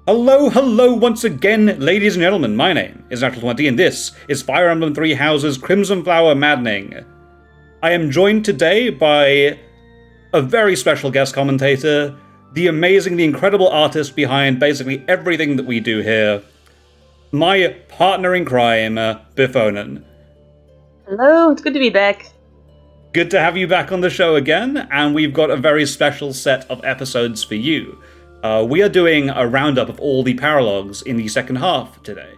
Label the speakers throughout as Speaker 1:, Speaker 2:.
Speaker 1: Hello once again, ladies and gentlemen. My name is Untitled 20, and this is Fire Emblem Three Houses Crimson Flower Maddening. I am joined today by a very special guest commentator, the amazing, the incredible artist behind basically everything that we do here, my partner in crime, Bifauxnen.
Speaker 2: Hello, it's good to be back.
Speaker 1: Good to have you back on the show again, and we've got a very special set of episodes for you. We are doing a roundup of all the Paralogues in the second half today.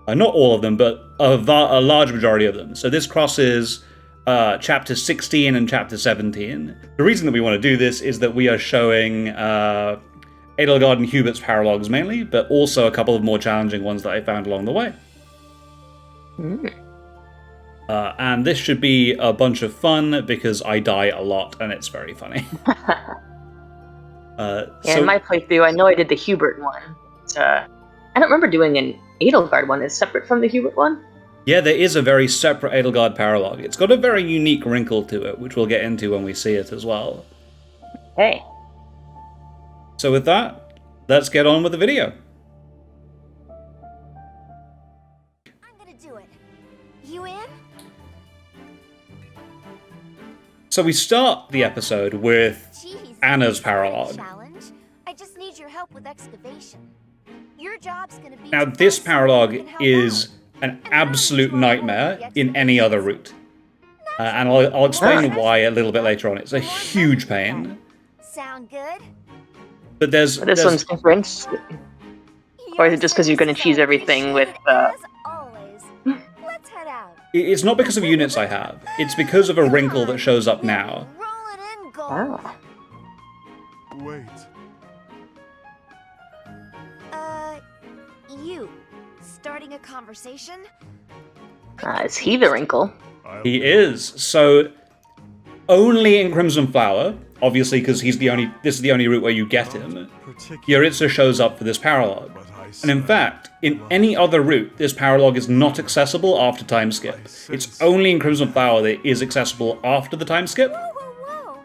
Speaker 1: Not all of them, but a large majority of them. So this crosses Chapter 16 and Chapter 17. The reason that we want to do this is that we are showing Edelgard and Hubert's Paralogues mainly, but also a couple of more challenging ones that I found along the way. And this should be a bunch of fun because I die a lot and it's very funny.
Speaker 2: In my playthrough, I know I did the Hubert one. I don't remember doing an Edelgard one. It's separate from the Hubert one?
Speaker 1: Yeah, there is a very separate Edelgard Paralogue. It's got a very unique wrinkle to it, which we'll get into when we see it as well.
Speaker 2: Hey.
Speaker 1: So with that, let's get on with the video.
Speaker 3: I'm gonna do it. You in?
Speaker 1: So we start the episode with Anna's Paralogue.
Speaker 3: Challenge. I just need your help with excavation. Your job's gonna be.
Speaker 1: Now, this Paralogue is an absolute nightmare in any other route. And I'll explain why a little bit later on. It's a huge pain.
Speaker 3: Sound good?
Speaker 1: But
Speaker 2: This one's different. Or is it just because you're going to choose everything with...
Speaker 3: As always. Let's head out.
Speaker 1: It's not because of units I have. It's because of a wrinkle that shows up now.
Speaker 3: Roll it in, gold.
Speaker 2: Ah.
Speaker 4: Wait.
Speaker 3: You starting a conversation?
Speaker 2: Is he the wrinkle?
Speaker 1: He is. So, only in Crimson Flower, obviously because this is the only route where you get him, Yuritsa shows up for this Paralogue. And in fact, in any other route, this Paralogue is not accessible after time skip. It's only in Crimson Flower that it is accessible after the time skip.
Speaker 3: Whoa.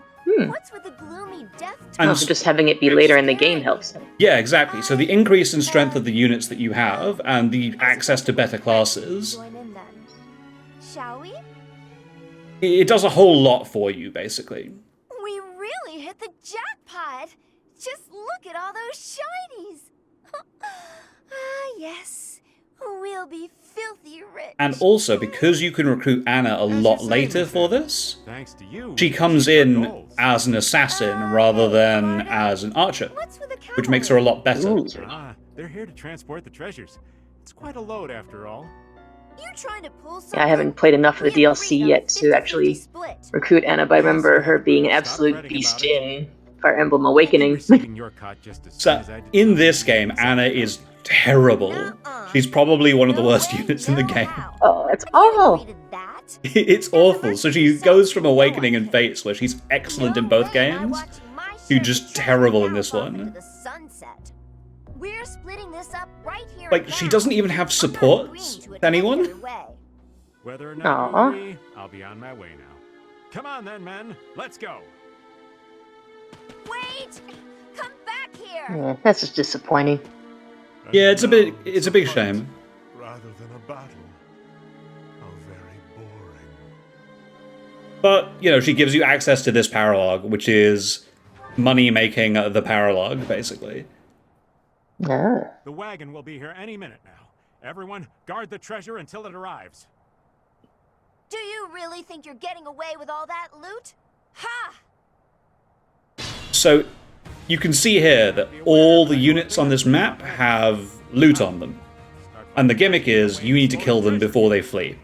Speaker 3: What's with the gloomy death
Speaker 1: And
Speaker 2: Also, just having it be later in the game helps him.
Speaker 1: yeah, exactly. So the increase in strength of the units that you have, and the access to better classes,
Speaker 3: Join in then. Shall we?
Speaker 1: it does a whole lot for you, basically.
Speaker 3: We really hit the jackpot! Just look at all those shinies! Yes. We'll be filthy rich.
Speaker 1: And also, because you can recruit Anna a lot later for this,
Speaker 4: Thanks to you.
Speaker 1: she comes in as an assassin rather than as an archer,
Speaker 3: What's with the
Speaker 1: which makes her a lot better.
Speaker 2: Ooh.
Speaker 4: They're here to transport the treasures. It's quite a load after all.
Speaker 3: You trying to pull something?
Speaker 2: Yeah, I haven't played enough of the DLC yet to actually recruit Anna, but I remember her being an absolute beast in Fire Emblem Awakening.
Speaker 4: Receiving your cot just as soon
Speaker 1: So,
Speaker 4: as I
Speaker 1: in this game, Anna is terrible. She's probably one of the worst units in the game.
Speaker 2: Oh, that's awful!
Speaker 1: It's awful. So she goes from Awakening and Fates, where she's excellent in both games, to just terrible in this one.
Speaker 3: We're splitting this up right here.
Speaker 1: Like, she doesn't even have supports, anyone?
Speaker 4: Whether or not
Speaker 2: Aw.
Speaker 4: you agree, I'll be on my way now. Come on then, men. Let's go.
Speaker 3: Wait! Come back here!
Speaker 2: Yeah, that's just disappointing.
Speaker 1: Yeah, it's a big shame.
Speaker 4: Rather than a battle. How very boring.
Speaker 1: But, you know, she gives you access to this Paralogue, which is money making the Paralogue, basically.
Speaker 2: Ah.
Speaker 4: The wagon will be here any minute now. Everyone, guard the treasure until it arrives.
Speaker 3: Do you really think you're getting away with all that loot? Ha!
Speaker 1: So, you can see here that all the units on this map have loot on them. And the gimmick is, you need to kill them before they flee.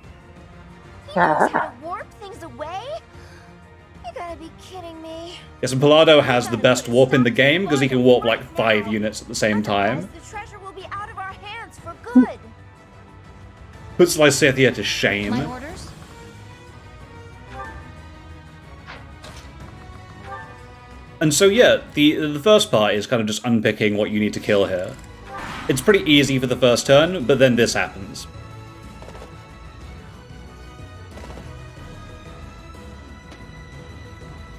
Speaker 3: He knows how to warp things away? You gotta be kidding me.
Speaker 1: Yes, and Palado has the best warp in the game, because he can warp like 5 units at the same time.
Speaker 3: Otherwise, the treasure will be out of our hands for good.
Speaker 1: Puts Lysithea to shame.
Speaker 5: My orders?
Speaker 1: And so yeah, the first part is kind of just unpicking what you need to kill here. It's pretty easy for the first turn, but then this happens.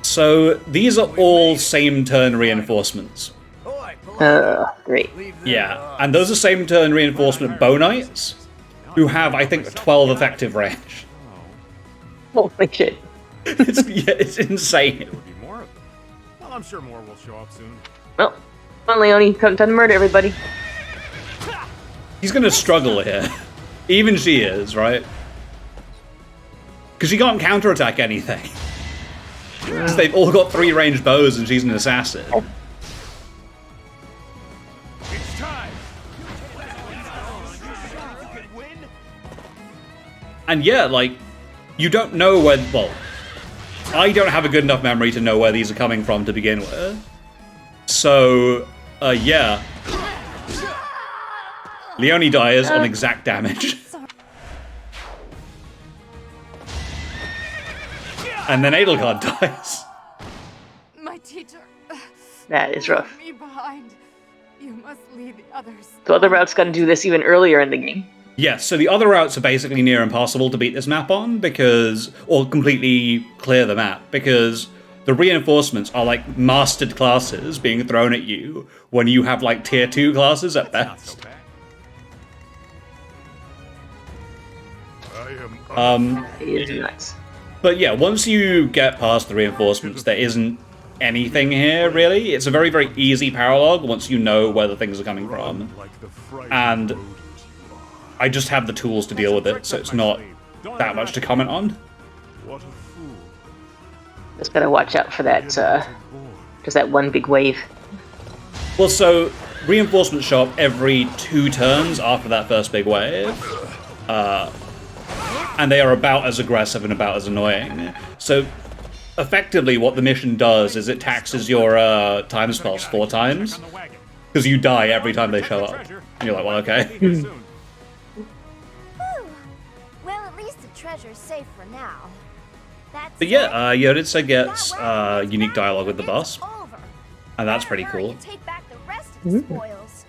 Speaker 1: So these are all same turn reinforcements.
Speaker 2: Great.
Speaker 1: Yeah, and those are same turn reinforcement bow knights, who have, I think, 12 effective range.
Speaker 2: Holy shit.
Speaker 1: It's insane.
Speaker 4: There would be more of them. Well, I'm sure more will show up soon.
Speaker 2: Well, come on, Leone, come time to murder everybody.
Speaker 1: He's gonna struggle here. Even she is, right? Because she can't counterattack anything. Because they've all got 3 ranged bows and she's an assassin.
Speaker 4: It's time.
Speaker 1: And yeah, like, you don't know where, well, I don't have a good enough memory to know where these are coming from to begin with. So, yeah. Leone dies on exact damage. And then Edelgard dies.
Speaker 5: My teacher.
Speaker 2: That is rough.
Speaker 5: Me behind. You must lead the others.
Speaker 2: So other routes got to do this even earlier in the game.
Speaker 1: Yes, so the other routes are basically near impossible to beat this map on, because, or completely clear the map, because the reinforcements are like mastered classes being thrown at you when you have like tier 2 classes at best.
Speaker 2: It is nuts.
Speaker 1: But yeah, once you get past the reinforcements, there isn't anything here, really. It's a very, very easy paralogue once you know where the things are coming from. And I just have the tools to deal with it, so it's not that much to comment on.
Speaker 2: Just gotta watch out for that, just that one big wave.
Speaker 1: Well, so reinforcements show up every 2 turns after that first big wave. And they are about as aggressive and about as annoying. So, effectively, what the mission does is it taxes your time spells 4 times, because you die every time they show up. And you're like, well, okay.
Speaker 3: Well, at least the treasure's safe for now. That's
Speaker 1: But yeah, Yoditsa gets unique dialogue with the boss,
Speaker 3: over.
Speaker 1: and that's pretty
Speaker 3: Better hurry
Speaker 1: cool.
Speaker 3: and take back the rest of the spoils.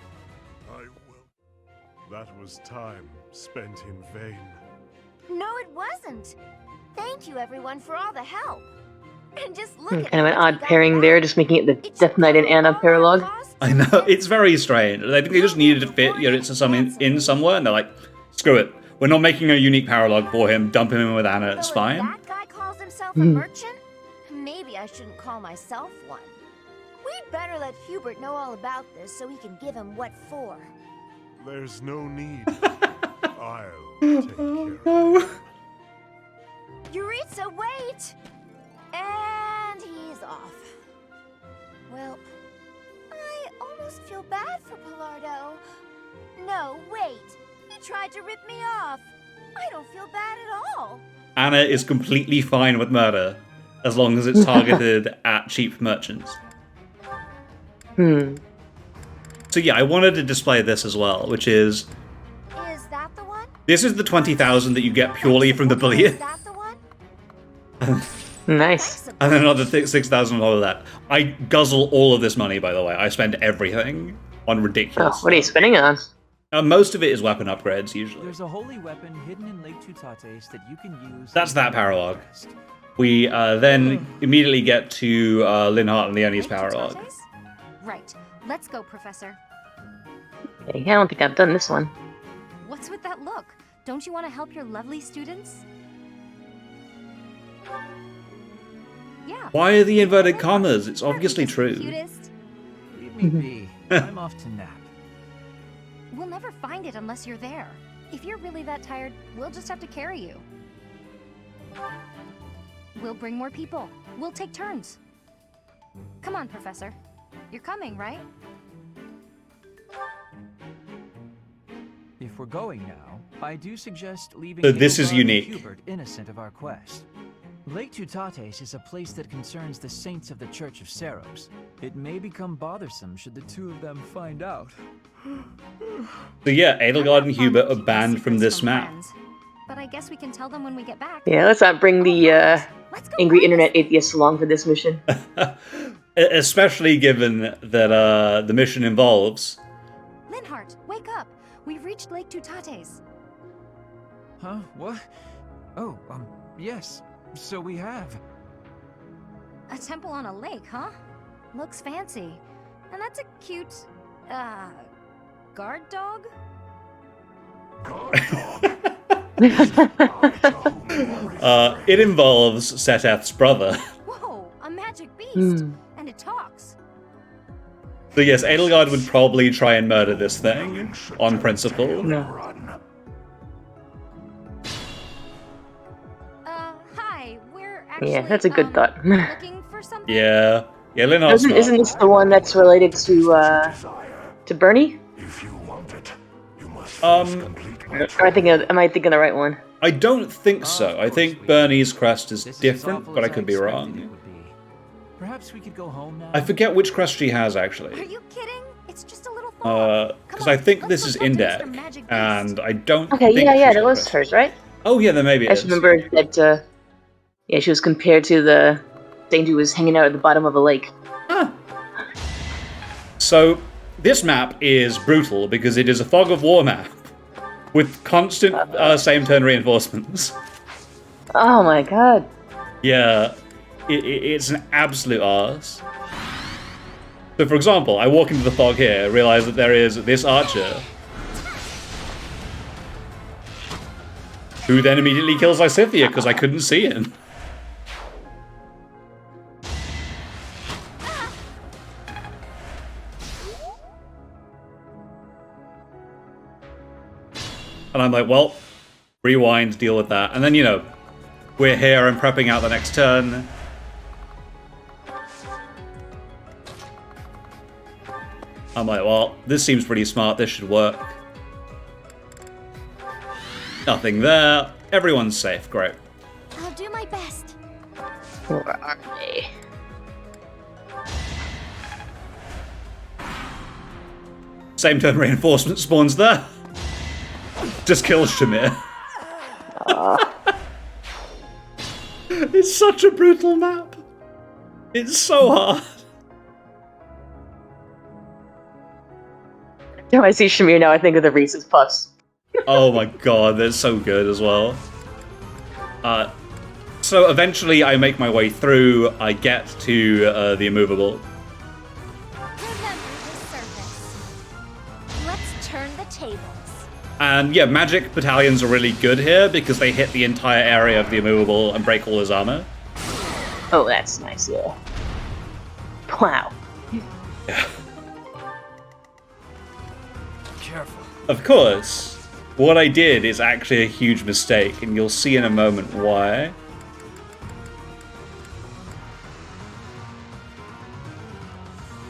Speaker 4: I will. That was time spent in vain.
Speaker 3: No, it wasn't. Thank you, everyone, for all the help. And just look at
Speaker 2: Kind of an
Speaker 3: what we
Speaker 2: odd
Speaker 3: got
Speaker 2: pairing
Speaker 3: back.
Speaker 2: there, just making it the
Speaker 3: It's
Speaker 2: Death Knight and Anna
Speaker 3: all our
Speaker 2: paralogue.
Speaker 3: costs
Speaker 1: I know,
Speaker 3: and
Speaker 1: it's very strange. I think they just needed to fit Yoditsa in somewhere, and they're like, screw it. We're not making a unique paralogue for him, dump him in with Anna, it's
Speaker 3: So if
Speaker 1: fine.
Speaker 3: that guy calls himself a merchant, maybe I shouldn't call myself one. We'd better let Hubert know all about this so we can give him what for.
Speaker 4: There's no need. I'll take care of it.
Speaker 3: Yuritsa, wait! And he's off. Well, I almost feel bad for Pilardo. No, wait. He tried to rip me off. I don't feel bad at all.
Speaker 1: Anna is completely fine with murder, as long as it's targeted at cheap merchants. So yeah, I wanted to display this as well, which is...
Speaker 3: Is that the one?
Speaker 1: This is the 20,000 that you get purely from the
Speaker 3: Is
Speaker 1: bullion,
Speaker 3: that the one?
Speaker 2: Nice.
Speaker 1: and then another 6,000 on top of that. I guzzle all of this money, by the way. I spend everything on
Speaker 2: Oh,
Speaker 1: ridiculous
Speaker 2: what are you spending on?
Speaker 1: most of it is weapon upgrades, usually.
Speaker 6: There's a holy weapon hidden in Lake Tutates that you can use.
Speaker 1: That's that paralogue. We then immediately get to Linhart and Leonie's paralogue.
Speaker 5: Right. Let's go, Professor.
Speaker 2: Okay, I don't think I've done this one.
Speaker 5: What's with that look? Don't you want to help your lovely students? Yeah.
Speaker 1: Why are the inverted commas? It's obviously true.
Speaker 5: Cutest.
Speaker 6: Leave me be. I'm off to nap.
Speaker 5: We'll never find it unless you're there. If you're really that tired, we'll just have to carry you. We'll bring more people. We'll take turns. Come on, Professor. You're coming, right?
Speaker 6: If we're going now, I do suggest leaving
Speaker 1: So this is
Speaker 6: Edelgard and
Speaker 1: unique.
Speaker 6: Hubert innocent of our quest. Lake Tutates is a place that concerns the saints of the Church of Seros. It may become bothersome should the two of them find out.
Speaker 1: So yeah, Edelgard and Hubert are banned from this map.
Speaker 5: But I guess we can tell them when we get back.
Speaker 2: Yeah, let's not bring the
Speaker 5: Let's go
Speaker 2: angry
Speaker 5: find
Speaker 2: internet
Speaker 5: this-
Speaker 2: atheists along for this mission.
Speaker 1: Especially given that the mission involves...
Speaker 5: Linhart, wake up! We've reached Lake Tutates.
Speaker 6: Huh? What? Oh, yes. So we have.
Speaker 5: A temple on a lake, huh? Looks fancy. And that's a cute Guard dog?
Speaker 1: It involves Seteth's brother.
Speaker 5: Whoa, a magic beast! And it talks.
Speaker 1: So yes, Edelgard would probably try and murder this thing, on principle.
Speaker 2: No.
Speaker 5: Hi, we're actually,
Speaker 2: Yeah, that's a good thought.
Speaker 5: looking for something.
Speaker 1: Yeah. Yeah, Linhart's
Speaker 2: Isn't this the one that's related to Bernie? Or am I thinking the right one?
Speaker 1: I don't think so. I think Bernie's crest is different, but I could be wrong.
Speaker 6: Perhaps we could go home now.
Speaker 1: I forget which crest she has,
Speaker 5: Are
Speaker 1: actually.
Speaker 5: you kidding? It's just a little fall.
Speaker 1: Because I think this is Indec, and I don't
Speaker 2: Okay,
Speaker 1: think
Speaker 2: yeah,
Speaker 1: she's
Speaker 2: that
Speaker 1: got
Speaker 2: was
Speaker 1: crest.
Speaker 2: hers, right?
Speaker 1: Oh, yeah, then maybe it
Speaker 2: I
Speaker 1: is.
Speaker 2: just remember that, yeah, she was compared to the thing who was hanging out at the bottom of a lake.
Speaker 1: So, this map is brutal because it is a fog of war map with constant same turn reinforcements.
Speaker 2: Oh my god.
Speaker 1: Yeah, it's an absolute arse. So, for example, I walk into the fog here, realize that there is this archer, who then immediately kills Lysithea because I couldn't see him. And I'm like, well, rewind, deal with that. And then, you know, we're here and prepping out the next turn. I'm like, well, this seems pretty smart. This should work. Nothing there. Everyone's safe. Great.
Speaker 5: I'll do my best.
Speaker 2: Where are they?
Speaker 1: Same turn reinforcement spawns there. Just kills Shamir. It's such a brutal map. It's so hard.
Speaker 2: When I see Shamir now, I think of the Reese's Puffs.
Speaker 1: Oh my god, they're so good as well. So eventually I make my way through, I get to the Immovable.
Speaker 5: Remember the surface. Let's turn the tables.
Speaker 1: And yeah, magic battalions are really good here because they hit the entire area of the Immovable and break all his armor.
Speaker 2: Oh, that's nice, yeah. Wow.
Speaker 6: Careful.
Speaker 1: Of course, what I did is actually a huge mistake, and you'll see in a moment why.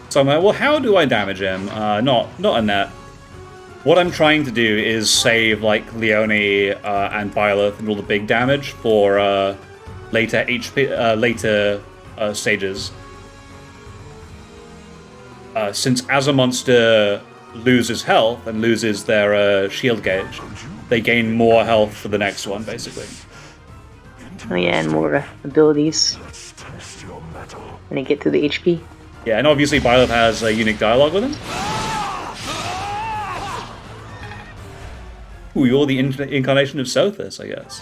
Speaker 1: So I'm like, well, how do I damage him? Not a net. What I'm trying to do is save, like, Leone and Byleth and all the big damage for later stages. Since as a monster loses health and loses their shield gauge, they gain more health for the next one, basically.
Speaker 2: Oh yeah, and more abilities when they get to the HP.
Speaker 1: Yeah, and obviously Byleth has a unique dialogue with him. Ooh, you're the incarnation of Sothis, I guess.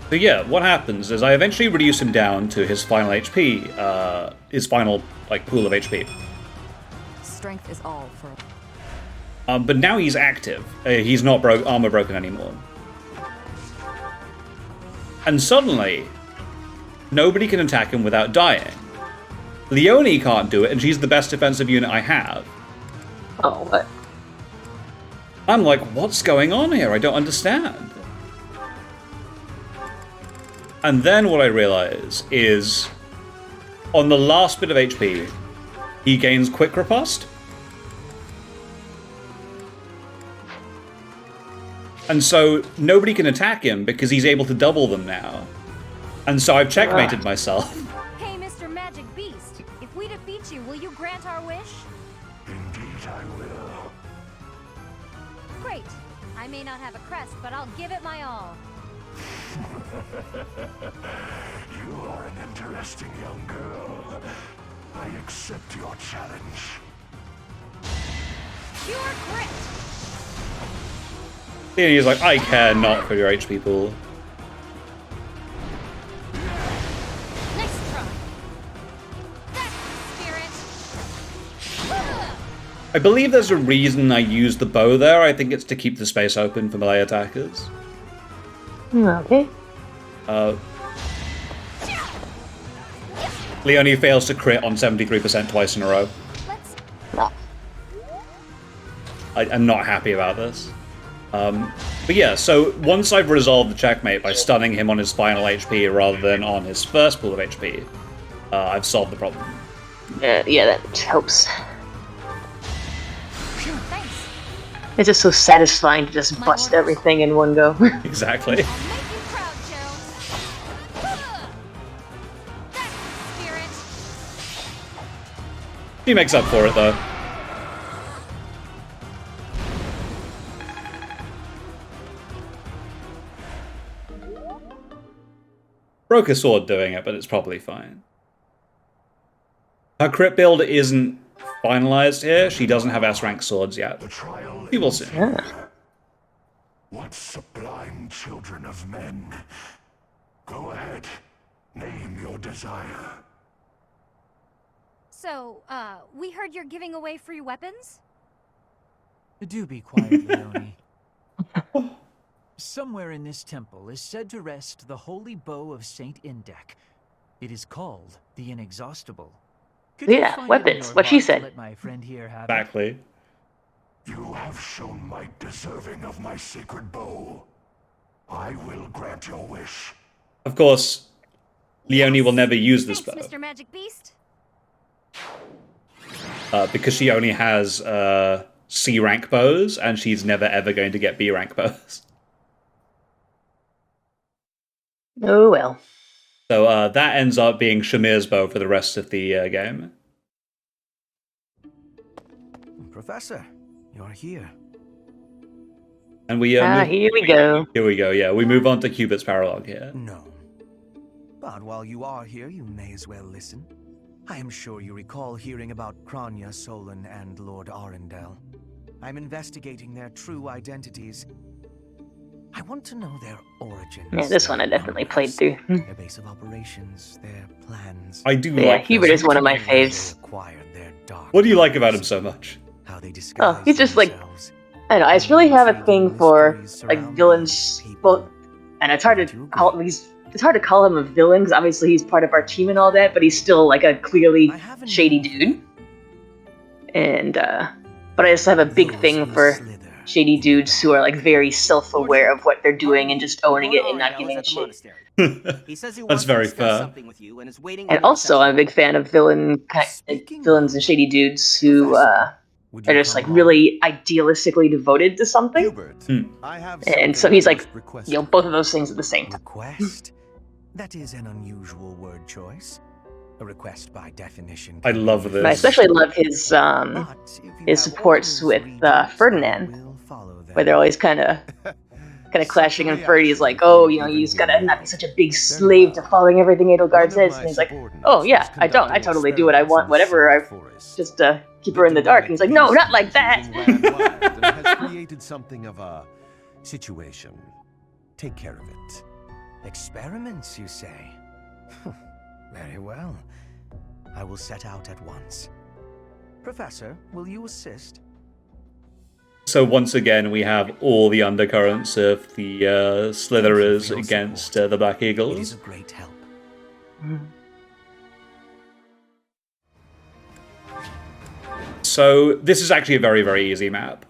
Speaker 1: So yeah, what happens is I eventually reduce him down to his final HP, his final, like, pool of HP.
Speaker 7: Strength is all for...
Speaker 1: But now he's active. He's not armor broken anymore. And suddenly, nobody can attack him without dying. Leone can't do it, and she's the best defensive unit I have.
Speaker 2: Oh, what?
Speaker 1: I'm like, what's going on here? I don't understand. And then what I realize is, on the last bit of HP, he gains Quick Riposte. And so nobody can attack him because he's able to double them now. And so I've checkmated myself.
Speaker 5: Hey, Mr. Magic Beast. If we defeat you, will you grant our wish?
Speaker 8: Indeed I will.
Speaker 5: Great. I may not have a crest, but I'll give it my all.
Speaker 8: You are an interesting young girl. I accept your challenge.
Speaker 5: Pure grit.
Speaker 1: And he's like, I care not for your HP pool.
Speaker 5: Nice try. That's the spirit.
Speaker 1: I believe there's a reason I use the bow there. I think it's to keep the space open for melee attackers.
Speaker 2: Okay.
Speaker 1: Leonie fails to crit on 73% twice in a row.
Speaker 2: No.
Speaker 1: I'm not happy about this. But yeah, so once I've resolved the checkmate by stunning him on his final HP rather than on his first pool of HP, I've solved the problem.
Speaker 2: Yeah, that helps.
Speaker 5: Thanks.
Speaker 2: It's just so satisfying to just bust everything in one go.
Speaker 1: Exactly.
Speaker 5: I'll make you proud, Gerald. That's the spirit.
Speaker 1: He makes up for it, though. Broke a sword doing it, but it's probably fine. Her crit build isn't finalized here. She doesn't have S-rank swords yet.
Speaker 8: The trial
Speaker 1: We will
Speaker 8: is
Speaker 1: see.
Speaker 2: Yeah.
Speaker 8: What sublime children of men. Go ahead. Name your desire.
Speaker 5: So, we heard you're giving away free weapons?
Speaker 6: Do be quiet, Leonie. Somewhere in this temple is said to rest the holy bow of Saint Indek. It is called the Inexhaustible. Could you
Speaker 2: Yeah,
Speaker 6: find it in
Speaker 2: weapons.
Speaker 6: your
Speaker 2: What she
Speaker 6: heart to
Speaker 2: said.
Speaker 6: let my friend here have it?
Speaker 1: Exactly.
Speaker 8: You have shown might deserving of my sacred bow. I will grant your wish.
Speaker 1: Of course, Leonie will never use this
Speaker 5: Thanks,
Speaker 1: bow
Speaker 5: Mr. Magic Beast.
Speaker 1: because she only has C-rank bows, and she's never ever going to get B-rank bows.
Speaker 2: Oh well.
Speaker 1: So that ends up being Shamir's bow for the rest of the game.
Speaker 6: Professor, you're here.
Speaker 1: And we
Speaker 2: Here we go.
Speaker 1: Here we go. Yeah, we move on to Cubit's Paralogue here.
Speaker 9: No. But while you are here, you may as well listen. I am sure you recall hearing about Kranya, Solon, and Lord Arundel. I'm investigating their true identities. I want to know their origins.
Speaker 2: Yeah, this one I definitely played through.
Speaker 9: Their base of operations, their plans.
Speaker 1: I do
Speaker 2: Yeah,
Speaker 1: like
Speaker 2: Hubert
Speaker 1: this.
Speaker 2: is one of my
Speaker 9: How
Speaker 2: faves.
Speaker 9: they acquired their dark
Speaker 1: What do you like about him
Speaker 9: powers,
Speaker 1: so much?
Speaker 9: How they disguise
Speaker 2: He's just like,
Speaker 9: themselves.
Speaker 2: I don't know, I just really have a thing
Speaker 9: Intriguing
Speaker 2: for
Speaker 9: mysteries
Speaker 2: like
Speaker 9: surrounding
Speaker 2: villains.
Speaker 9: people.
Speaker 2: Well, and it's hard
Speaker 9: Do
Speaker 2: to
Speaker 9: you
Speaker 2: call
Speaker 9: agree?
Speaker 2: it's hard to call him a villain because obviously he's part of our team and all that, but he's still like a clearly
Speaker 9: I have a
Speaker 2: shady
Speaker 9: name for
Speaker 2: dude. And but I just have a big
Speaker 9: those
Speaker 2: thing
Speaker 9: who
Speaker 2: for
Speaker 9: slither.
Speaker 2: shady dudes who are like very self-aware of what they're doing and just owning it and not giving a shit.
Speaker 1: That's very fair.
Speaker 2: And also, I'm a big fan of villains and shady dudes who
Speaker 9: Would
Speaker 2: are
Speaker 9: you
Speaker 2: just
Speaker 9: come
Speaker 2: like
Speaker 9: along?
Speaker 2: really idealistically devoted to something.
Speaker 10: Hubert,
Speaker 1: Hmm.
Speaker 10: I have
Speaker 2: And so
Speaker 10: something
Speaker 2: he's
Speaker 10: I
Speaker 2: like,
Speaker 10: must request.
Speaker 2: you know, both of those things at the same time.
Speaker 9: Request? That is an unusual word choice. A request by definition.
Speaker 1: I
Speaker 9: can
Speaker 1: love
Speaker 9: be
Speaker 1: this.
Speaker 2: And I especially love his
Speaker 9: But if you
Speaker 2: his
Speaker 9: have
Speaker 2: supports
Speaker 9: orders,
Speaker 2: with
Speaker 9: we just
Speaker 2: Ferdinand,
Speaker 9: will follow them.
Speaker 2: where they're always kind of clashing, and Ferdy's like, oh, you know, you just gotta not be such a big slave to following everything Edelgard says. And he's like, oh yeah, I don't. I totally do what I want, whatever. I just keep her in the dark. And he's like, no, not like that.
Speaker 10: Has created something of a situation. Take care of it.
Speaker 9: Experiments, you say? Very well. I will set out at once. Professor, will you assist?
Speaker 1: So once again, we have all the undercurrents of the Slitherers against the Black
Speaker 9: It is
Speaker 1: Eagles.
Speaker 9: a great help.
Speaker 1: So this is actually a very, very easy map.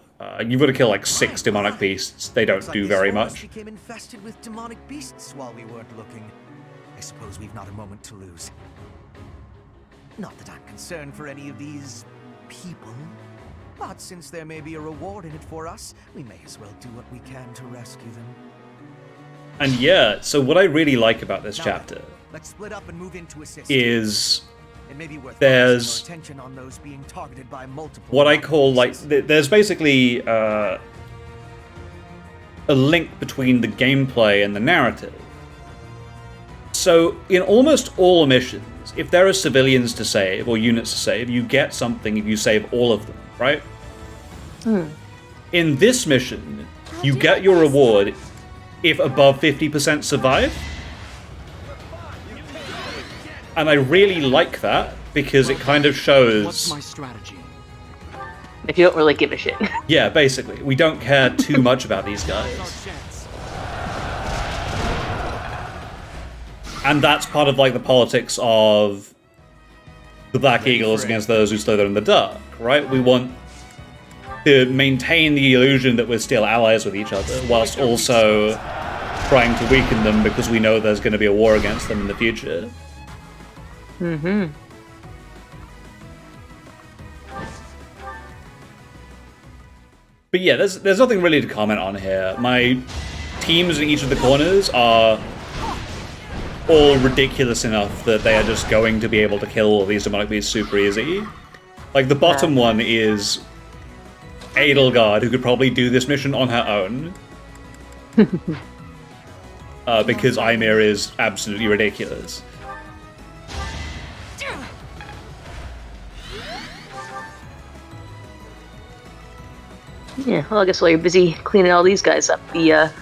Speaker 1: You've got to kill like 6 demonic beasts. They don't
Speaker 9: Looks like
Speaker 1: do
Speaker 9: this
Speaker 1: very
Speaker 9: forest
Speaker 1: much.
Speaker 9: became infested with demonic beasts while we weren't looking. I suppose we've not a moment to lose. Not that I'm concerned for any of these people, but since there may be a reward in it for us, we may as well do what we can to rescue them.
Speaker 1: And yeah, so what I really like about this
Speaker 9: Now
Speaker 1: chapter
Speaker 9: then, let's split up and move in to assist.
Speaker 1: is
Speaker 9: It may be worth
Speaker 1: there's
Speaker 9: focusing our attention on those being targeted by multiple
Speaker 1: what I
Speaker 9: demonic
Speaker 1: call like
Speaker 9: beasts.
Speaker 1: there's basically a link between the gameplay and the narrative. So in almost all missions, if there are civilians to save or units to save, you get something if you save all of them, right? In this mission, you get your reward if above 50% survive. And I really like that because it kind of shows
Speaker 11: What's my strategy?
Speaker 2: If you don't really give a shit.
Speaker 1: Yeah, basically. We don't care too much about these guys. And that's part of, like, the politics of the Black Eagles against those who slither in the dark, right? We want to maintain the illusion that we're still allies with each other, whilst also trying to weaken them because we know there's going to be a war against them in the future.
Speaker 2: Mm-hmm.
Speaker 1: But yeah, there's nothing really to comment on here. My teams in each of the corners are all ridiculous enough that they are just going to be able to kill all these demonic beasts super easy. Like, the bottom one is Edelgard, who could probably do this mission on her own. Because Ymir is absolutely ridiculous.
Speaker 2: Yeah, well, I guess while you're busy cleaning all these guys up, the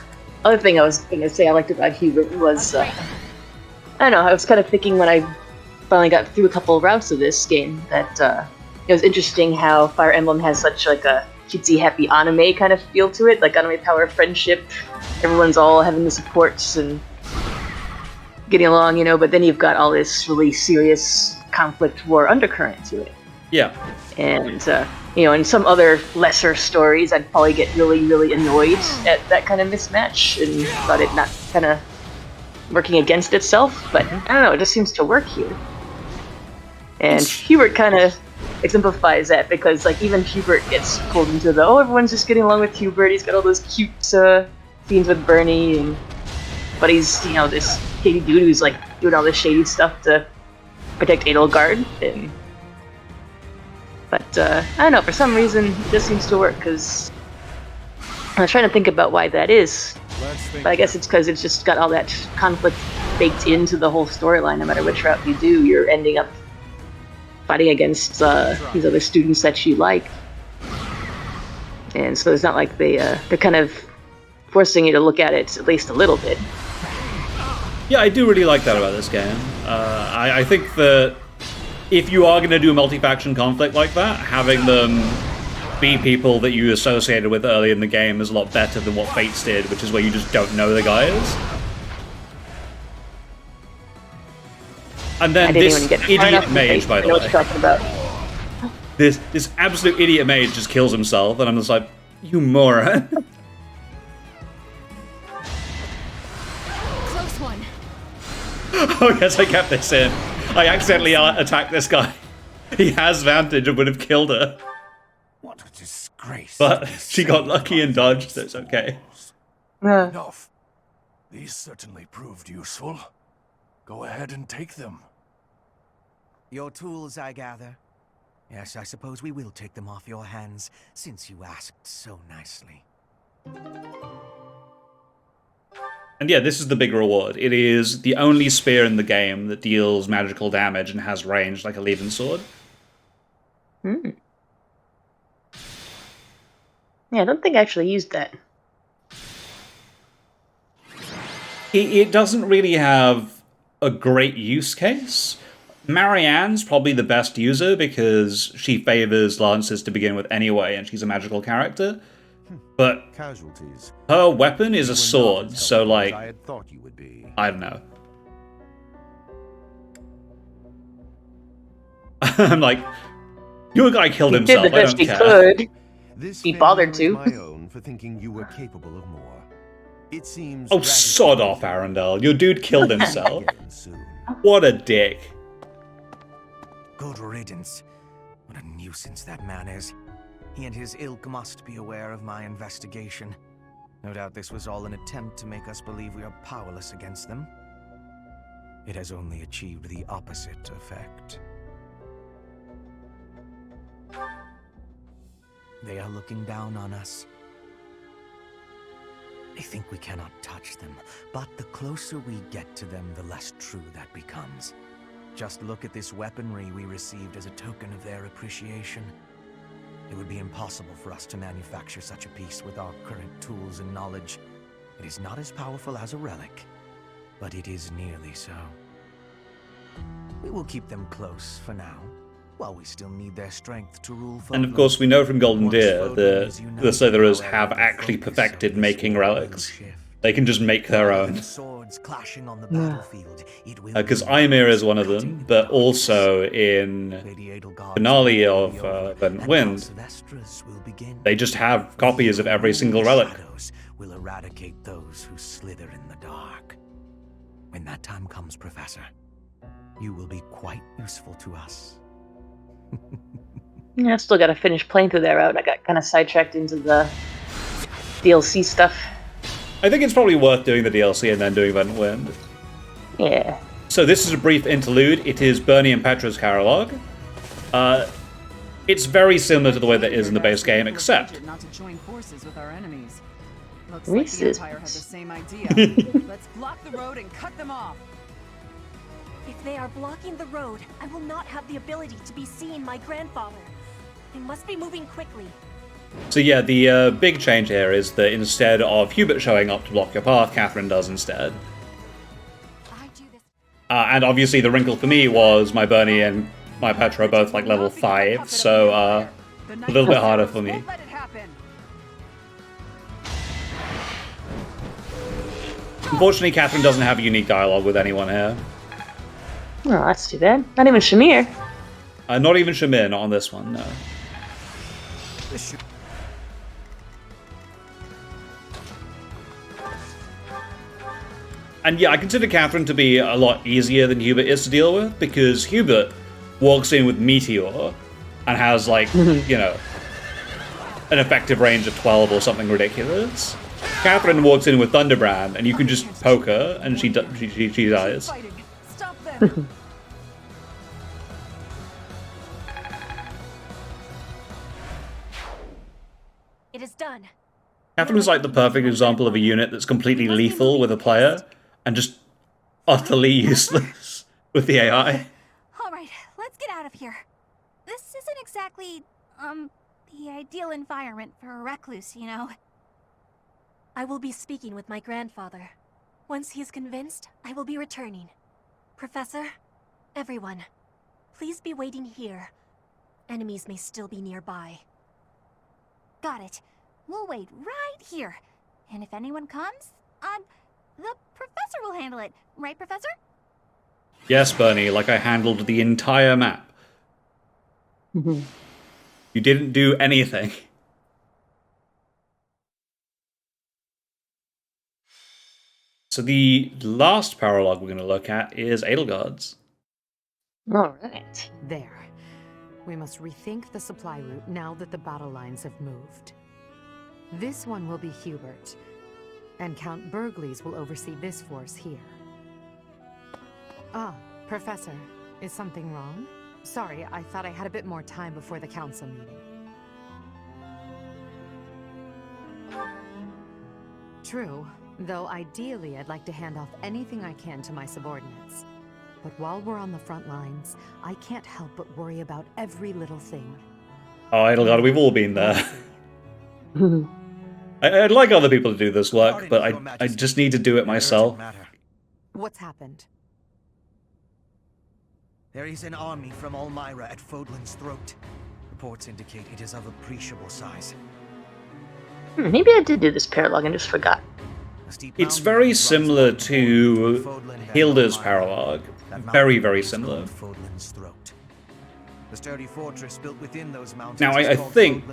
Speaker 2: other thing I was going to say I liked about Hubert was, I don't know, I was kind of thinking when I finally got through a couple of rounds of this game that it was interesting how Fire Emblem has such like a cutesy, happy anime kind of feel to it, like anime power friendship. Everyone's all having the supports and getting along, you know, but then you've got all this really serious conflict war undercurrent to it.
Speaker 1: Yeah.
Speaker 2: And, you know, in some other lesser stories, I'd probably get really, really annoyed at that kind of mismatch and thought it not kind of working against itself, but I don't know, it just seems to work here. And Hubert kind of exemplifies that because, like, even Hubert gets pulled into the, oh, everyone's just getting along with Hubert, he's got all those cute scenes with Bernie, and but he's, you know, this shady dude who's, like, doing all this shady stuff to protect Edelgard, and but, I don't know, for some reason, it just seems to work, because I was trying to think about why that is, but I guess it's because it's just got all that conflict baked into the whole storyline. No matter which route you do, you're ending up fighting against these other students that you like. And so it's not like they're kind of forcing you to look at it at least a little bit.
Speaker 1: Yeah, I do really like that about this game. I think that if you are going to do a multi-faction conflict like that, having them be people that you associated with early in the game is a lot better than what Fates did, which is where you just don't know the guys. And then this idiot mage, by the way.
Speaker 2: Talking about.
Speaker 1: This absolute idiot mage just kills himself, and I'm just like, you moron.
Speaker 5: Close one.
Speaker 1: Oh yes, I kept this in. I accidentally attacked this guy. He has Vantage and would have killed her.
Speaker 8: What a disgrace.
Speaker 1: But she got lucky and dodged, so it's okay.
Speaker 8: Enough. These certainly proved useful. Go ahead and take them.
Speaker 9: Your tools, I gather. Yes, I suppose we will take them off your hands, since you asked so nicely.
Speaker 1: And yeah, this is the big reward. It is the only spear in the game that deals magical damage and has range like a Leven sword.
Speaker 2: Hmm. Yeah, I don't think I actually used that.
Speaker 1: It doesn't really have a great use case. Marianne's probably the best user because she favors lances to begin with anyway, and she's a magical character. But
Speaker 10: casualties.
Speaker 1: Her weapon is a sword, so like,
Speaker 10: I had thought you would be.
Speaker 1: I don't know. I'm like, your guy killed himself.
Speaker 2: Did the best
Speaker 1: I
Speaker 2: he
Speaker 1: don't care.
Speaker 2: could.
Speaker 10: This
Speaker 2: He bothered to.
Speaker 10: my own for thinking you were capable of more. It seems.
Speaker 1: Oh, sod off, Arundel. Your dude killed himself.
Speaker 10: Soon.
Speaker 1: What a dick.
Speaker 9: Good riddance. What a nuisance that man is. He and his ilk must be aware of my investigation. No doubt this was all an attempt to make us believe we are powerless against them. It has only achieved the opposite effect. They are looking down on us. They think we cannot touch them, but the closer we get to them, the less true that becomes. Just look at this weaponry we received as a token of their appreciation. It would be impossible for us to manufacture such a piece with our current tools and knowledge. It is not as powerful as a relic, but it is nearly so. We will keep them close for now. while we still need their strength to rule.
Speaker 1: And of course, we know from Golden Deer that the Slitherers have actually perfected making relics. They can just make their own.
Speaker 9: Swords clashing on the battlefield.
Speaker 1: Because Ymir is one of them, but also in finale of Verdant Wind, they just have copies of every single relic.
Speaker 9: Will eradicate those who slither in the dark. When that time comes, Professor, you will be quite useful to us.
Speaker 2: Yeah, I still gotta finish playing through that route. I got kind of sidetracked into the DLC stuff.
Speaker 1: I think it's probably worth doing the DLC and then doing Verdant Wind.
Speaker 2: Yeah.
Speaker 1: So this is a brief interlude. It is Bernie and Petra's Paralogue. It's very similar to the way that is in the base game, except
Speaker 7: not to join forces with our enemies. Looks
Speaker 2: like the
Speaker 7: Empire had the same idea. Let's block the road and cut them off.
Speaker 3: If they are blocking the road, I will not have the ability to be seeing my grandfather. I must be moving quickly.
Speaker 1: So yeah, the big change here is that instead of Hubert showing up to block your path, Catherine does instead. And obviously the wrinkle for me was my Bernie and my Petra are both like level 5, so a little bit harder for me. Unfortunately, Catherine doesn't have unique dialogue with anyone here.
Speaker 2: Oh, that's too bad. Not even Shamir.
Speaker 1: Not even Shamir, not on this one, no. And yeah, I consider Catherine to be a lot easier than Hubert is to deal with, because Hubert walks in with Meteor and has, like, you know, an effective range of 12 or something ridiculous. Catherine walks in with Thunderbrand, and you can just poke her, and she dies.
Speaker 7: Stop them.
Speaker 3: It is done.
Speaker 1: Catherine's like the perfect example of a unit that's completely lethal with a player, and just utterly useless with the AI.
Speaker 5: Alright, let's get out of here. This isn't exactly, the ideal environment for a recluse, you know.
Speaker 3: I will be speaking with my grandfather. Once he is convinced, I will be returning. Professor, everyone, please be waiting here. Enemies may still be nearby.
Speaker 5: Got it. We'll wait right here. And if anyone comes, the professor will handle it. Right, Professor?
Speaker 1: Yes, Bernie, like I handled the entire map. You didn't do anything. So the last paralogue we're going to look at is Edelgard's.
Speaker 2: Alright.
Speaker 11: There. We must rethink the supply route now that the battle lines have moved. This one will be Hubert, and Count Burgley's will oversee this force here. Ah, Professor, is something wrong? Sorry, I thought I had a bit more time before the council meeting. True, though ideally I'd like to hand off anything I can to my subordinates. But while we're on the front lines, I can't help but worry about every little thing.
Speaker 1: Oh, Edelgard, we've all been there. I'd like other people to do this work, but I just need to do it myself.
Speaker 11: What's happened?
Speaker 9: There is an army from Elmira at Fodlan's throat. Reports indicate it is of appreciable size.
Speaker 2: Maybe I did do this paralogue and just forgot.
Speaker 1: It's very similar to Hilda's paralogue. Very, very similar.
Speaker 9: The sturdy fortress built within those mountains.
Speaker 1: Now, I think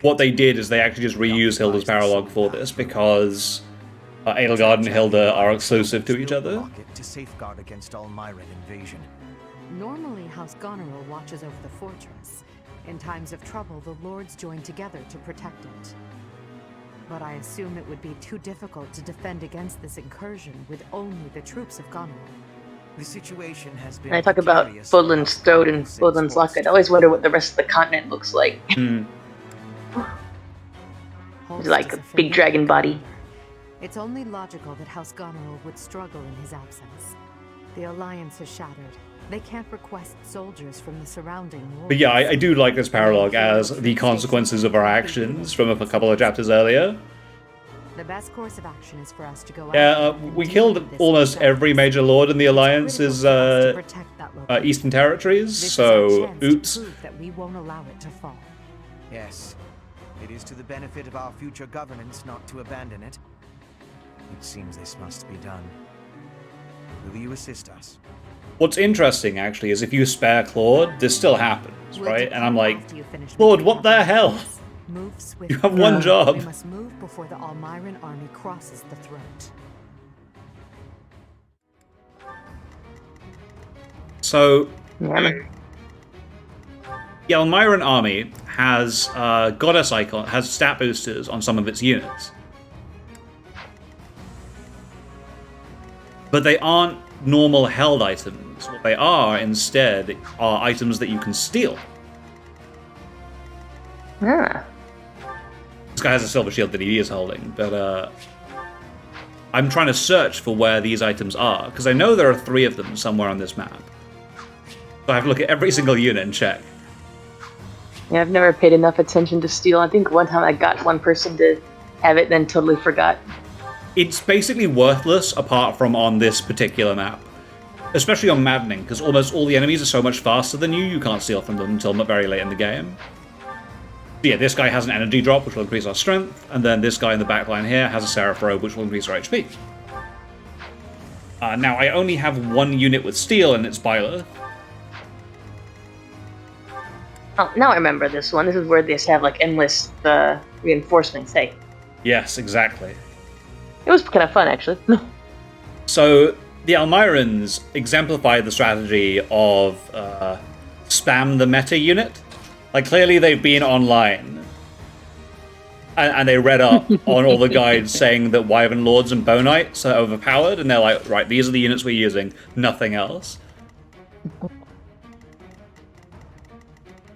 Speaker 1: what they did is they actually just reused Hilda's paralogue for this, because Edelgard and Hilda are exclusive to each other.
Speaker 9: To safeguard against Elmiran invasion.
Speaker 11: Normally, House Goneril watches over the fortress. In times of trouble, the lords join together to protect it. But I assume it would be too difficult to defend against this incursion with only the troops of Goneril.
Speaker 9: The situation has been.
Speaker 2: When I talk about Fodlan's throat and Fodlan's luck, I always wonder what the rest of the continent looks like. It's like a big dragon body.
Speaker 11: It's only logical that House Goneril would struggle in his absence. The alliance is shattered. They can't request soldiers from the surrounding world.
Speaker 1: But yeah, I do like this paralogue as the consequences of our actions from a couple of chapters earlier.
Speaker 11: The best course of action is for us to go
Speaker 1: out. Yeah, we killed almost every major lord in the alliance. Is
Speaker 11: that location.
Speaker 1: Eastern Territories,
Speaker 11: This
Speaker 1: so
Speaker 11: is our chance
Speaker 1: oops.
Speaker 11: to prove that we won't allow it to fall.
Speaker 9: Yes. It is to the benefit of our future governance not to abandon it. It seems this must be done. Will you assist us?
Speaker 1: What's interesting, actually, is if you spare Claude, this still happens,
Speaker 11: We'll
Speaker 1: right? And I'm
Speaker 11: depart
Speaker 1: like,
Speaker 11: after you finish
Speaker 1: Claude,
Speaker 11: making
Speaker 1: what
Speaker 11: up
Speaker 1: the
Speaker 11: your
Speaker 1: hell?
Speaker 11: plans. Move swiftly.
Speaker 1: You have one job.
Speaker 11: We must move before the Almiran army crosses the throat.
Speaker 1: So,
Speaker 2: Yeah.
Speaker 1: the Almiran army has goddess icon, has stat boosters on some of its units. But they aren't normal held items. What they are, instead, are items that you can steal.
Speaker 2: Ah.
Speaker 1: This guy has a silver shield that he is holding, but I'm trying to search for where these items are, because I know there are 3 of them somewhere on this map. So I have to look at every single unit and check.
Speaker 2: Yeah, I've never paid enough attention to steel. I think one time I got one person to have it, then totally forgot.
Speaker 1: It's basically worthless apart from on this particular map. Especially on Maddening, because almost all the enemies are so much faster than you can't steal from them until very late in the game. So yeah, this guy has an energy drop, which will increase our strength, and then this guy in the back line here has a Seraph Robe, which will increase our HP. Now, I only have 1 unit with steel, and it's Byleth.
Speaker 2: Oh, now I remember this one. This is where they have like endless reinforcements. Hey,
Speaker 1: Yes, exactly.
Speaker 2: it was kind of fun actually.
Speaker 1: So, the Almirans exemplify the strategy of spam the meta unit. Like, clearly they've been online, and they read up on all the guides saying that Wyvern Lords and Bow Knights are overpowered, and they're like, right, these are the units we're using, nothing else.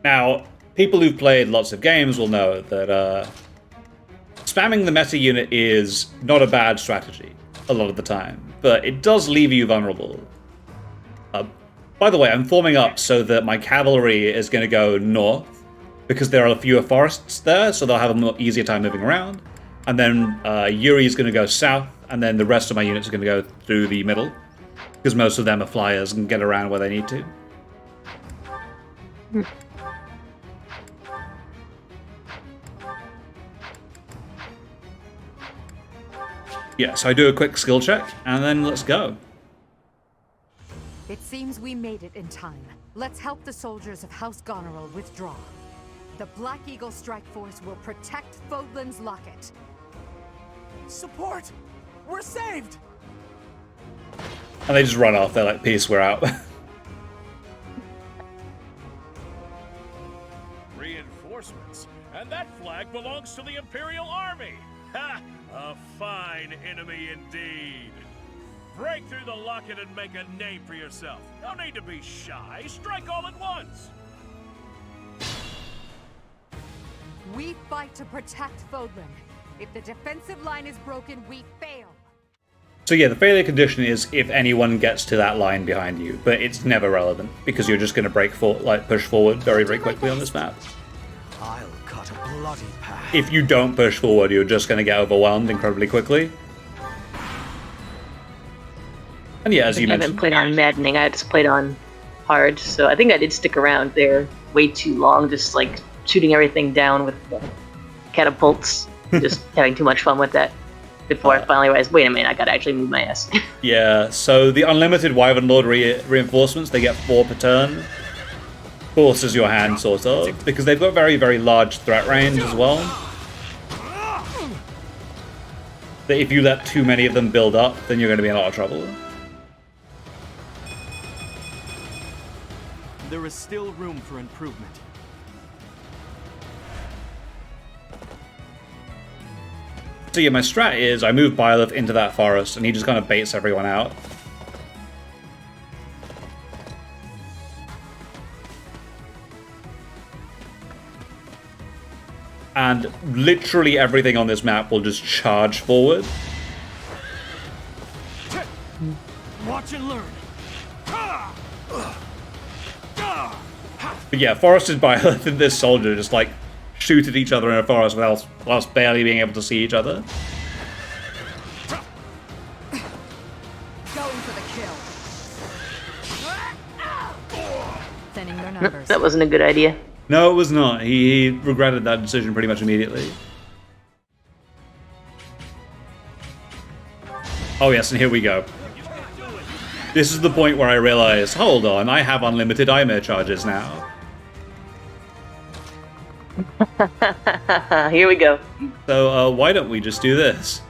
Speaker 1: Now, people who've played lots of games will know that spamming the meta unit is not a bad strategy a lot of the time, but it does leave you vulnerable. By the way, I'm forming up so that my cavalry is going to go north, because there are fewer forests there, so they'll have a more easier time moving around. And then Yuri's going to go south, and then the rest of my units are going to go through the middle, because most of them are flyers and can get around where they need to. Yeah, so I do a quick skill check, and then let's go.
Speaker 11: It seems we made it in time. Let's help the soldiers of House Goneril withdraw. The Black Eagle Strike Force will protect Fodlan's Locket.
Speaker 9: Support! We're saved!
Speaker 1: And they just run off, they're like, peace, we're out.
Speaker 12: Reinforcements? And that flag belongs to the Imperial Army! Ha! A fine enemy indeed! Break through the locket and make a name for yourself. No need to be shy. Strike all at once.
Speaker 11: We fight to protect Fodlan. If the defensive line is broken, we fail.
Speaker 1: So yeah, the failure condition is if anyone gets to that line behind you, but it's never relevant, because you're just going to push forward very, very quickly on this map.
Speaker 9: I'll cut a bloody path.
Speaker 1: If you don't push forward, you're just going to get overwhelmed incredibly quickly. And yeah, as you
Speaker 2: I haven't
Speaker 1: mentioned,
Speaker 2: played on Maddening. I just played on hard, so I think I did stick around there way too long, just like shooting everything down with catapults, just having too much fun with that. Before I finally realized, wait a minute, I gotta actually move my ass.
Speaker 1: yeah, so the unlimited Wyvern Lord reinforcements, they get 4 per turn. Forces your hand, sort of, because they've got very, very large threat range as well. That if you let too many of them build up, then you're going to be in a lot of trouble.
Speaker 6: There is still room for improvement.
Speaker 1: So yeah, my strat is I move Byleth into that forest, and he just kind of baits everyone out. And literally everything on this map will just charge forward.
Speaker 12: Watch and learn.
Speaker 1: But yeah, forested Byleth and this soldier just like shoot at each other in a forest whilst barely being able to see each other.
Speaker 7: Going for the kill.
Speaker 11: thinning their
Speaker 2: Nope,
Speaker 11: numbers.
Speaker 2: that wasn't a good idea.
Speaker 1: No, it was not. He regretted that decision pretty much immediately. Oh yes, and here we go. This is the point where I realize, hold on, I have unlimited IMER charges now.
Speaker 2: Here we go.
Speaker 1: So why don't we just do this?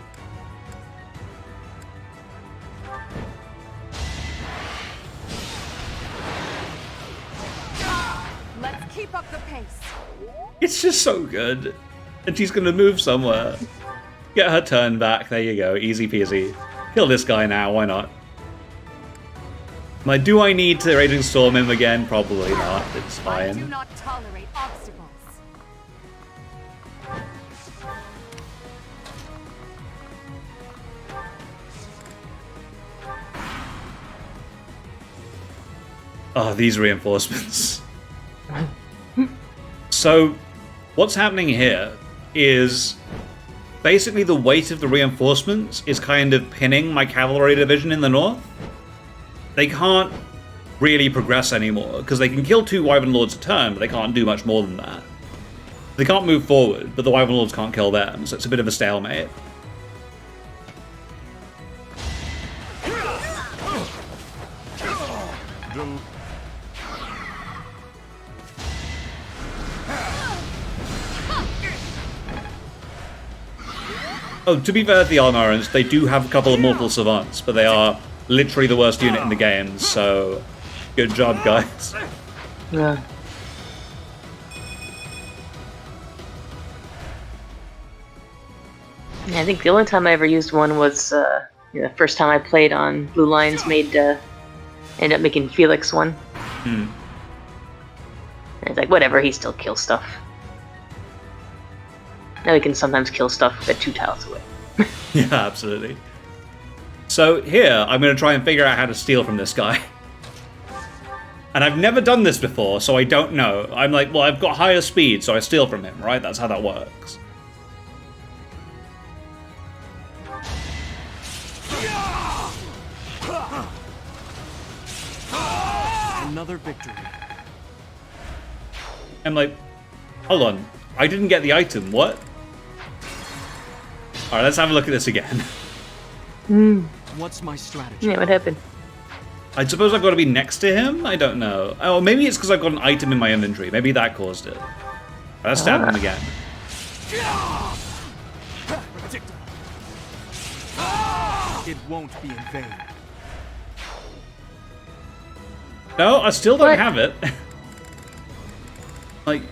Speaker 7: Let's keep up the pace.
Speaker 1: It's just so good. And she's gonna move somewhere. Get her turn back, there you go, easy peasy. Kill this guy now, why not? Like, do I need to Raging Storm him again? Probably not, it's
Speaker 7: I do
Speaker 1: fine.
Speaker 7: not tolerate obstacles.
Speaker 1: Oh, these reinforcements. So, what's happening here is basically the weight of the reinforcements is kind of pinning my cavalry division in the north. They can't really progress anymore, because they can kill 2 Wyvern Lords a turn, but they can't do much more than that. They can't move forward, but the Wyvern Lords can't kill them, so it's a bit of a stalemate. Oh, to be fair to the Almarans, they do have a couple of mortal savants, but they are literally the worst unit in the game, so good job, guys.
Speaker 2: Yeah. Yeah, I think the only time I ever used one was the first time I played on Blue Lions ended up making Felix one. And it's like, whatever, he still kills stuff. Now he can sometimes kill stuff at 2 tiles away.
Speaker 1: Yeah, absolutely. So here, I'm going to try and figure out how to steal from this guy. And I've never done this before, so I don't know. I'm like, well, I've got higher speed, so I steal from him, right? That's how that works.
Speaker 6: Another victory.
Speaker 1: I'm like, hold on, I didn't get the item, what? Alright, let's have a look at this again.
Speaker 6: What's my strategy?
Speaker 2: Yeah, what happened?
Speaker 1: I suppose I've got to be next to him? I don't know. Oh, maybe it's because I've got an item in my inventory. Maybe that caused it. Let's stab him again.
Speaker 6: It won't be in vain.
Speaker 1: No, I still don't have it. Like...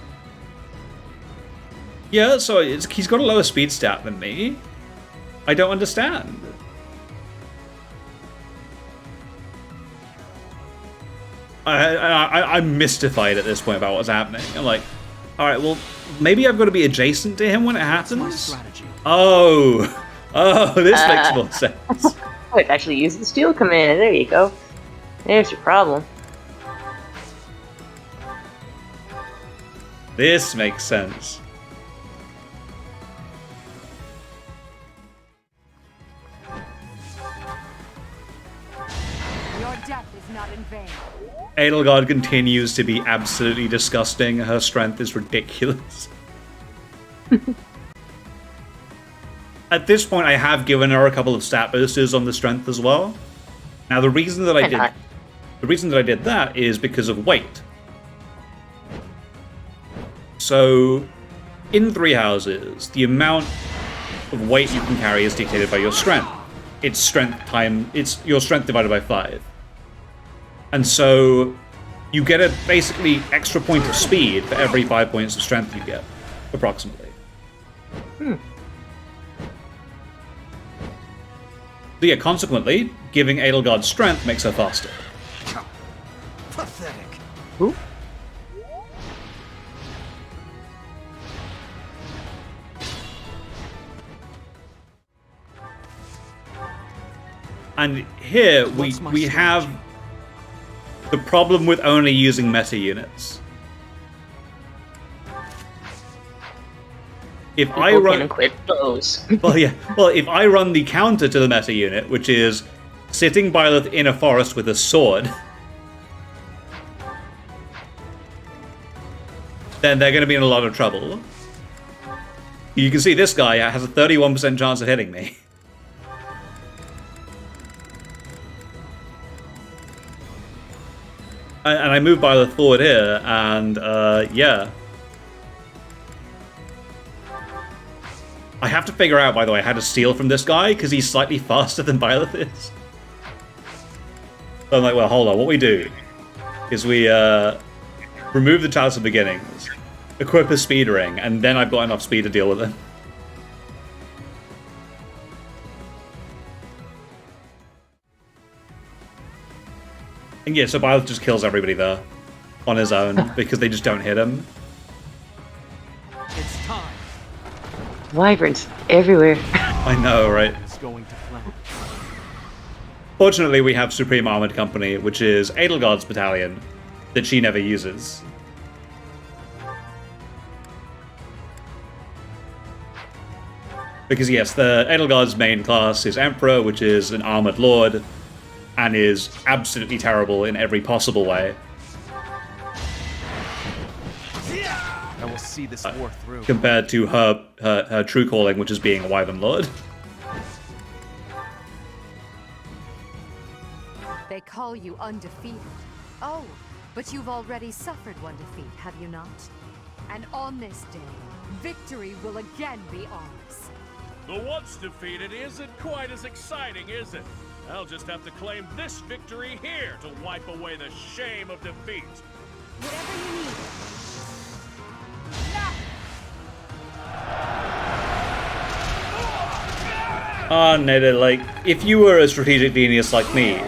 Speaker 1: Yeah, so he's got a lower speed stat than me. I don't understand. I'm mystified at this point about what's happening. I'm like, alright, well, maybe I've got to be adjacent to him when it happens? Oh, this makes more sense.
Speaker 2: Oh, it actually used the steel command. There you go. There's your problem.
Speaker 1: This makes sense.
Speaker 7: Your death is not in vain.
Speaker 1: Edelgard continues to be absolutely disgusting. Her strength is ridiculous. At this point, I have given her a couple of stat boosters on the strength as well. Now, the reason that I did that is because of weight. So, in 3 houses, the amount of weight you can carry is dictated by your strength. It's your strength divided by 5. And so, you get a basically extra point of speed for every 5 points of strength you get, approximately. So yeah, consequently, giving Edelgard strength makes her faster.
Speaker 9: Pathetic.
Speaker 2: Who?
Speaker 1: And here we have the problem with only using meta units. If
Speaker 2: People
Speaker 1: I run
Speaker 2: can quit those.
Speaker 1: well, if I run the counter to the meta unit, which is sitting Byleth in a forest with a sword, then they're going to be in a lot of trouble. You can see this guy has a 31% chance of hitting me. And I move by the forward here, and yeah. I have to figure out, by the way, how to steal from this guy, because he's slightly faster than Byleth is. So I'm like, well, hold on, what we do is we remove the Chalice of Beginnings, equip a speed ring, and then I've got enough speed to deal with him. And yeah, so Byleth just kills everybody there on his own because they just don't hit him.
Speaker 6: It's time.
Speaker 2: Wyverns everywhere.
Speaker 1: I know, right?
Speaker 6: It's going to plan.
Speaker 1: Fortunately, we have Supreme Armored Company, which is Edelgard's battalion, that she never uses. Because yes, the Edelgard's main class is Emperor, which is an armored lord, and is absolutely terrible in every possible way.
Speaker 6: I will see this war through.
Speaker 1: Compared to her true calling, which is being a Wyvern Lord.
Speaker 11: They call you undefeated. Oh, but you've already suffered one defeat, have you not? And on this day, victory will again be ours.
Speaker 12: The once defeated isn't quite as exciting, is it? I'll just have to claim this victory here to wipe away the shame of defeat.
Speaker 5: Whatever you need.
Speaker 1: Ah, Neda, like, if you were a strategic genius like me,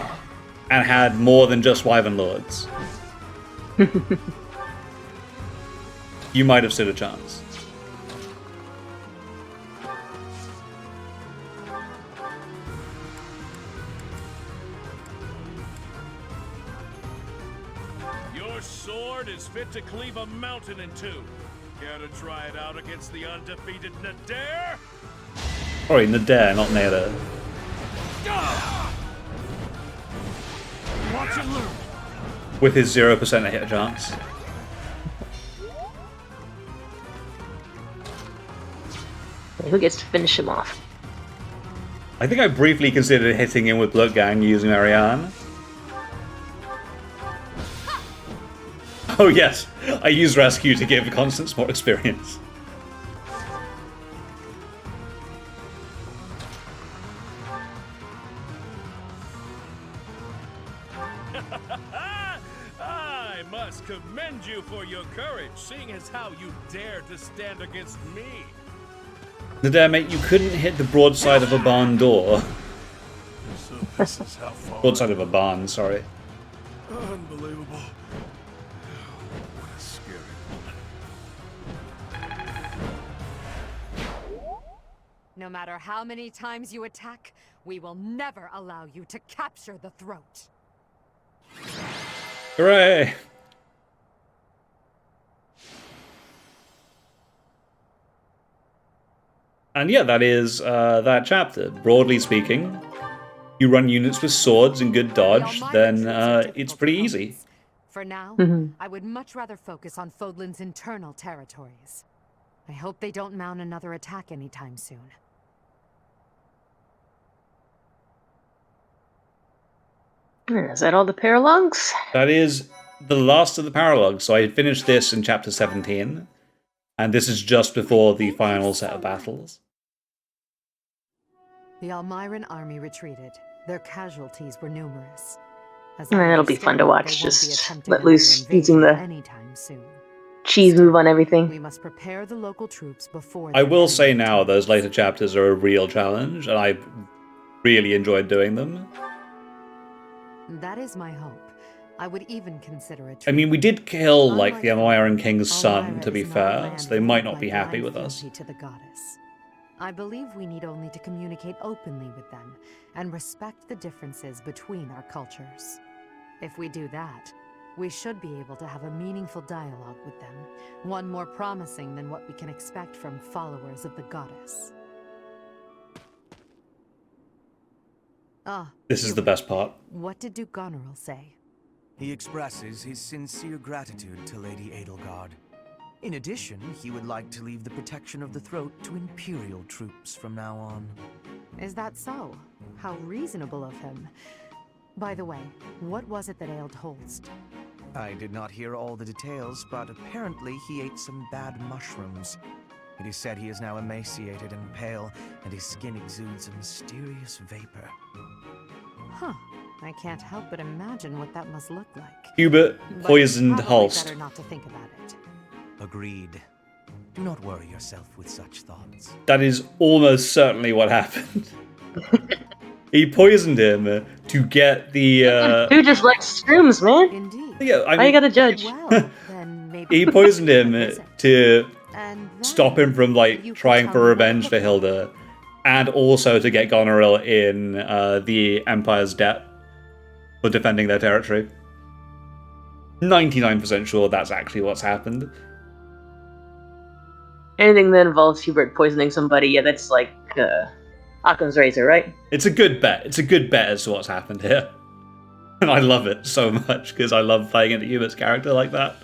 Speaker 1: and had more than just Wyvern Lords, you might have stood a chance.
Speaker 12: Your sword is fit to cleave a mountain in two. Care to try it out against the undefeated Nadir?
Speaker 1: Sorry, Nadir, not Neda.
Speaker 12: Watch and learn.
Speaker 1: With his 0% hit chance.
Speaker 2: Who gets to finish him off?
Speaker 1: I think I briefly considered hitting him with Bloodgang using Marianne. Oh yes, I use Rescue to give Constance more experience.
Speaker 12: I must commend you for your courage, seeing as how you dared to stand against me.
Speaker 1: Nadir, mate, you couldn't hit the broadside of a barn door.
Speaker 12: So this is how far.
Speaker 1: Broadside of a barn, sorry.
Speaker 12: Unbelievable. What a scary woman.
Speaker 11: No matter how many times you attack, we will never allow you to capture the throat.
Speaker 1: Hooray! And yeah, that is that chapter. Broadly speaking, you run units with swords and good dodge, then it's pretty easy.
Speaker 11: For now, I would much rather focus on Fodlan's internal territories. I hope they don't mount another attack anytime soon.
Speaker 2: Is that all the paralogues?
Speaker 1: That is the last of the paralogues. So I had finished this in chapter 17, and this is just before the final set of battles.
Speaker 11: The Almiran army retreated. Their casualties were numerous.
Speaker 2: It'll be fun to watch, just let loose using the cheese move on everything.
Speaker 11: We must prepare the local troops before.
Speaker 1: I will say now, those later chapters are a real challenge, and I really enjoyed doing them.
Speaker 11: That is my hope. I would even consider it.
Speaker 1: I mean, we did kill, like, the Almiran King's son, to be fair, so they might not be happy with us.
Speaker 11: To the goddess. I believe we need only to communicate openly with them and respect the differences between our cultures. If we do that, we should be able to have a meaningful dialogue with them, one more promising than what we can expect from followers of the goddess.
Speaker 1: This is the best part.
Speaker 11: What did Duke Goneril say?
Speaker 9: He expresses his sincere gratitude to Lady Edelgard. In addition, he would like to leave the protection of the throat to Imperial troops from now on.
Speaker 11: Is that so? How reasonable of him. By the way, what was it that ailed Holst?
Speaker 9: I did not hear all the details, but apparently he ate some bad mushrooms. It is said he is now emaciated and pale, and his skin exudes a mysterious vapor.
Speaker 11: Huh. I can't help but imagine what that must look like.
Speaker 1: Hubert poisoned
Speaker 11: But it's probably
Speaker 1: Holst.
Speaker 11: better not to think about it.
Speaker 9: Agreed. Do not worry yourself with such thoughts.
Speaker 1: That is almost certainly what happened. He poisoned him to get the.
Speaker 2: Dude just likes shrooms, man.
Speaker 11: Indeed.
Speaker 1: Yeah, I
Speaker 2: Why you
Speaker 1: mean,
Speaker 2: gotta judge?
Speaker 11: Well, then maybe
Speaker 1: he poisoned him to
Speaker 11: And then
Speaker 1: stop him from
Speaker 11: you
Speaker 1: trying
Speaker 11: could
Speaker 1: for
Speaker 11: tell me
Speaker 1: revenge
Speaker 11: what
Speaker 1: for Hilda, and also to get Goneril in the Empire's debt for defending their territory. 99% sure that's actually what's happened.
Speaker 2: Anything that involves Hubert poisoning somebody, yeah, that's like Occam's razor, right?
Speaker 1: It's a good bet. It's a good bet as to what's happened here. And I love it so much, because I love playing into Hubert's character like that.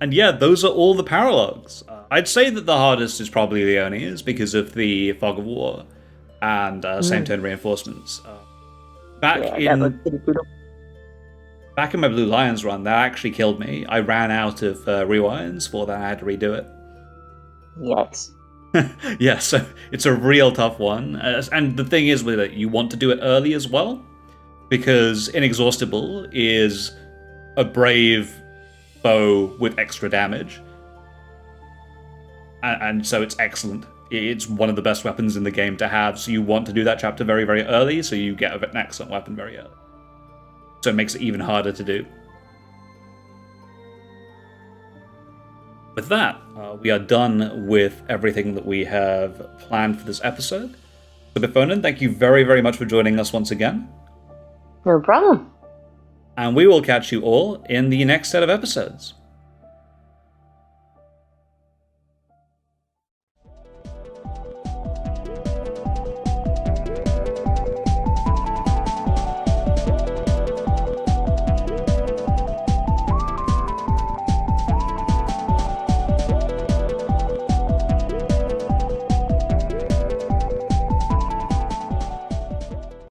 Speaker 1: And yeah, those are all the paralogs. I'd say that the hardest is probably the Leonias because of the Fog of War and same-turn reinforcements. Back in my Blue Lions run, that actually killed me. I ran out of rewinds for that. I had to redo it.
Speaker 2: Yes.
Speaker 1: Yeah, so it's a real tough one. And the thing is with it, you want to do it early as well, because Inexhaustible is a brave bow with extra damage. And so it's excellent. It's one of the best weapons in the game to have, so you want to do that chapter very, very early, so you get an excellent weapon very early. So it makes it even harder to do. With that, we are done with everything that we have planned for this episode. So Bifauxnen, thank you very, very much for joining us once again.
Speaker 2: No problem.
Speaker 1: And we will catch you all in the next set of episodes.